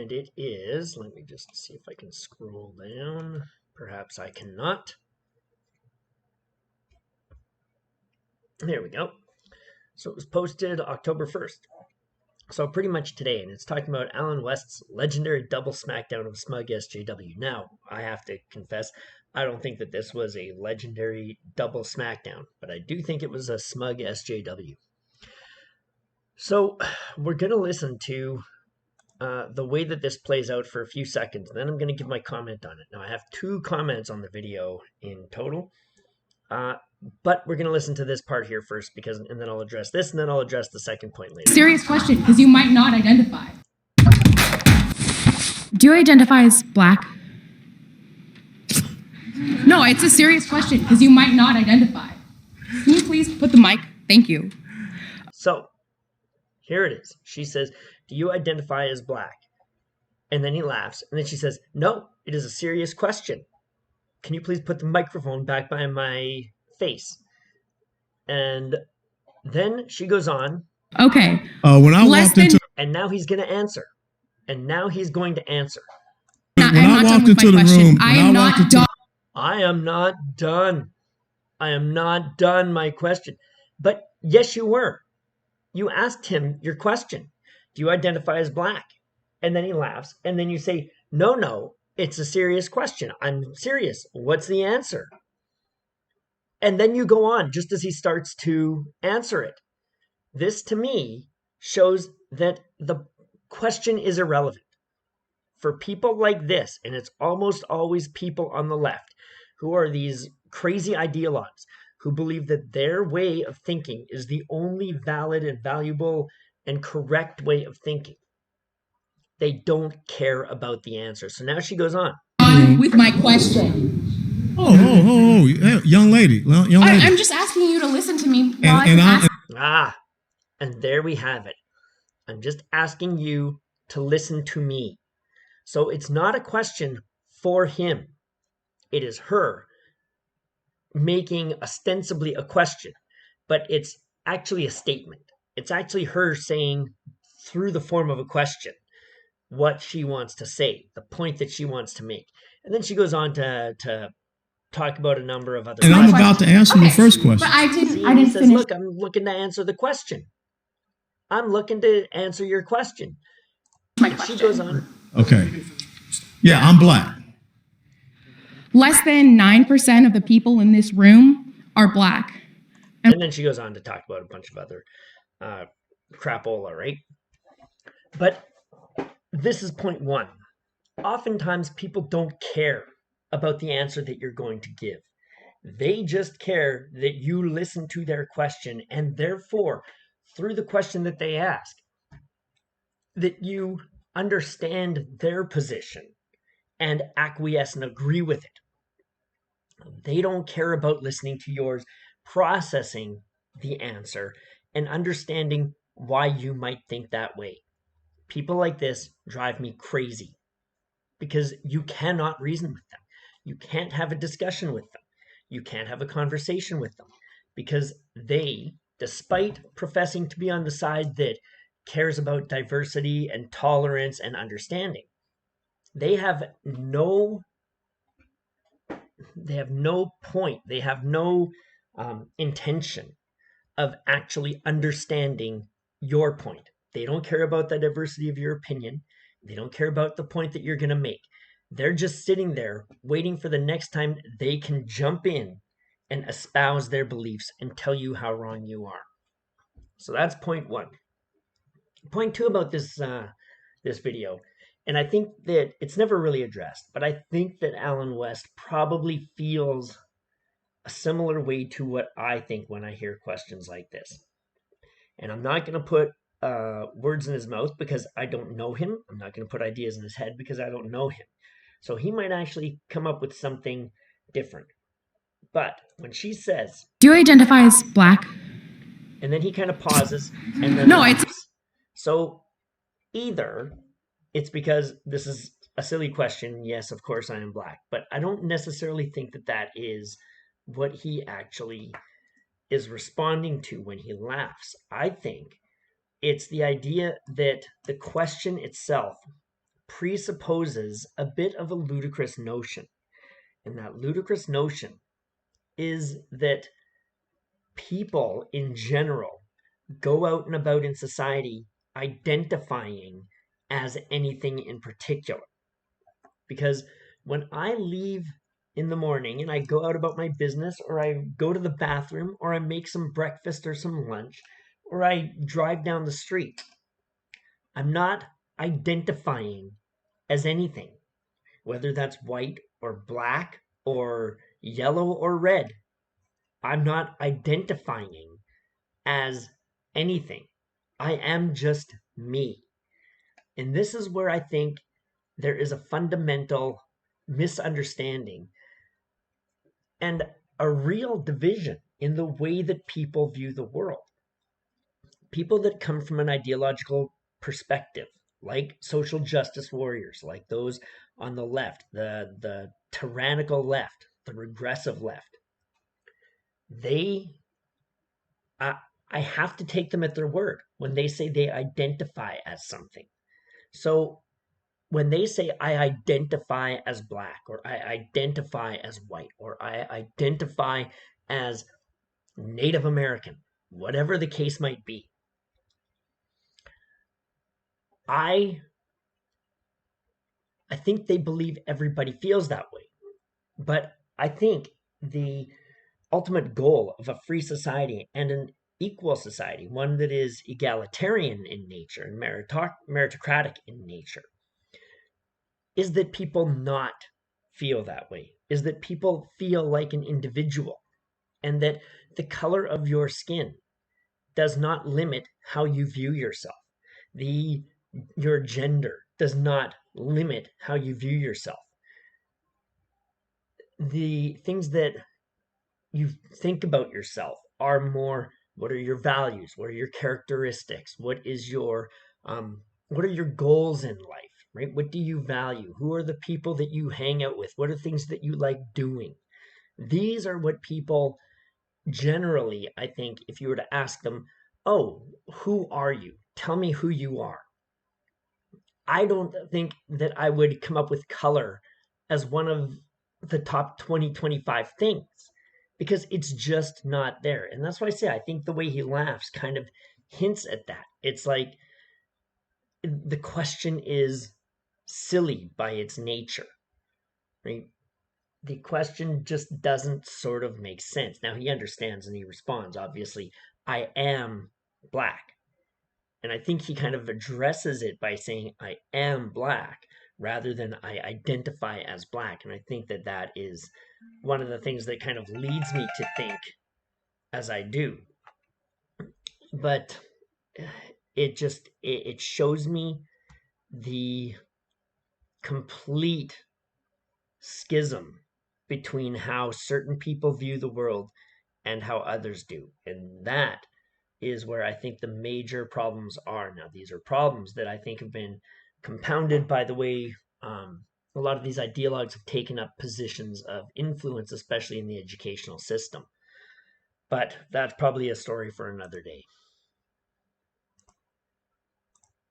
And it is, let me just see if I can scroll down. Perhaps I cannot. There we go. So it was posted October 1st. So pretty much today, and it's talking about Alan West's legendary double smackdown of smug SJW. Now, I have to confess, I don't think that this was a legendary double smackdown, but I do think it was a smug SJW. So we're going to listen to the way that this plays out for a few seconds, and then I'm going to give my comment on it. Now, I have 2 comments on the video in total, but we're going to listen to this part here first, and then I'll address this, and then I'll address the second point later. Serious question, because you might not identify. Do you identify as black? No, it's a serious question, because you might not identify. Can you please put the mic? Thank you. So, here it is. She says, do you identify as black? And then he laughs, and then she says, no, it is a serious question. Can you please put the microphone back by my face? And then she goes on. Okay. When I walked into, and now he's going to answer. And now he's going to answer. When I walked into the room, I am not done. I am not done. I am not done my question. But yes, you were. You asked him your question. Do you identify as black? And then he laughs. And then you say, no, it's a serious question. I'm serious. What's the answer? And then you go on just as he starts to answer it. This, to me, shows that the question is irrelevant. For people like this, and it's almost always people on the left, who are these crazy ideologues, who believe that their way of thinking is the only valid and valuable and correct way of thinking. They don't care about the answer. So now she goes on. With my question. Oh, young lady. I'm just asking you to listen to me. And there we have it. I'm just asking you to listen to me. So it's not a question for him. It is her making ostensibly a question, but it's actually a statement. It's actually her saying through the form of a question what she wants to say, the point that she wants to make. And then she goes on to talk about a number of other questions. I'm about to answer the first question. But I didn't says, finish. look, I'm looking to answer the question. I'm looking to answer your question. She goes on. Okay. Yeah, I'm black. Less than 9% of the people in this room are black. And then she goes on to talk about a bunch of other crapola, right? But this is point 1. Oftentimes people don't care about the answer that you're going to give. They just care that you listen to their question, and therefore, through the question that they ask, that you understand their position and acquiesce and agree with it. They don't care about listening to yours, processing the answer, and understanding why you might think that way. People like this drive me crazy because you cannot reason with them. You can't have a discussion with them. You can't have a conversation with them because they, despite professing to be on the side that cares about diversity and tolerance and understanding, they have no point, they have no intention of actually understanding your point. They don't care about the diversity of your opinion. They don't care about the point that you're going to make. They're just sitting there waiting for the next time they can jump in and espouse their beliefs and tell you how wrong you are. So that's point 1. Point 2 about this video, and I think that it's never really addressed, but I think that Alan West probably feels a similar way to what I think when I hear questions like this. And I'm not going to put words in his mouth because I don't know him. I'm not going to put ideas in his head because I don't know him. So he might actually come up with something different. But when she says, do you identify as black? And then he kind of pauses and then laughs. So either it's because this is a silly question. Yes, of course I am black. But I don't necessarily think that that is what he actually is responding to when he laughs. I think it's the idea that the question itself presupposes a bit of a ludicrous notion. And that ludicrous notion is that people in general go out and about in society identifying as anything in particular. Because when I leave in the morning and I go out about my business, or I go to the bathroom, or I make some breakfast or some lunch, or I drive down the street, I'm not identifying as anything, whether that's white or black or yellow or red. I'm not identifying as anything. I am just me. And this is where I think there is a fundamental misunderstanding and a real division in the way that people view the world. People that come from an ideological perspective, like social justice warriors, like those on the left, the tyrannical left, the regressive left, they I have to take them at their word when they say they identify as something. So when they say I identify as black, or I identify as white, or I identify as Native American, whatever the case might be, I think they believe everybody feels that way. But I think the ultimate goal of a free society and an equal society, one that is egalitarian in nature and meritocratic in nature, is that people not feel that way, is that people feel like an individual, and that the color of your skin does not limit how you view yourself. The Your gender does not limit how you view yourself. The things that you think about yourself are more, what are your values, what are your characteristics, what are your goals in life, right? What do you value? Who are the people that you hang out with? What are things that you like doing? These are what people generally, I think, if you were to ask them, oh, who are you? Tell me who you are. I don't think that I would come up with color as one of the top 20, 25 things, because it's just not there. And that's why I say I think the way he laughs kind of hints at that. It's like the question is silly by its nature, right? The question just doesn't sort of make sense. Now he understands and he responds, obviously, I am black. And I think he kind of addresses it by saying, I am black, rather than I identify as black. And I think that that is one of the things that kind of leads me to think as I do. But it shows me the complete schism between how certain people view the world and how others do. And that is where I think the major problems are. Now, these are problems that I think have been compounded by the way a lot of these ideologues have taken up positions of influence, especially in the educational system. But that's probably a story for another day.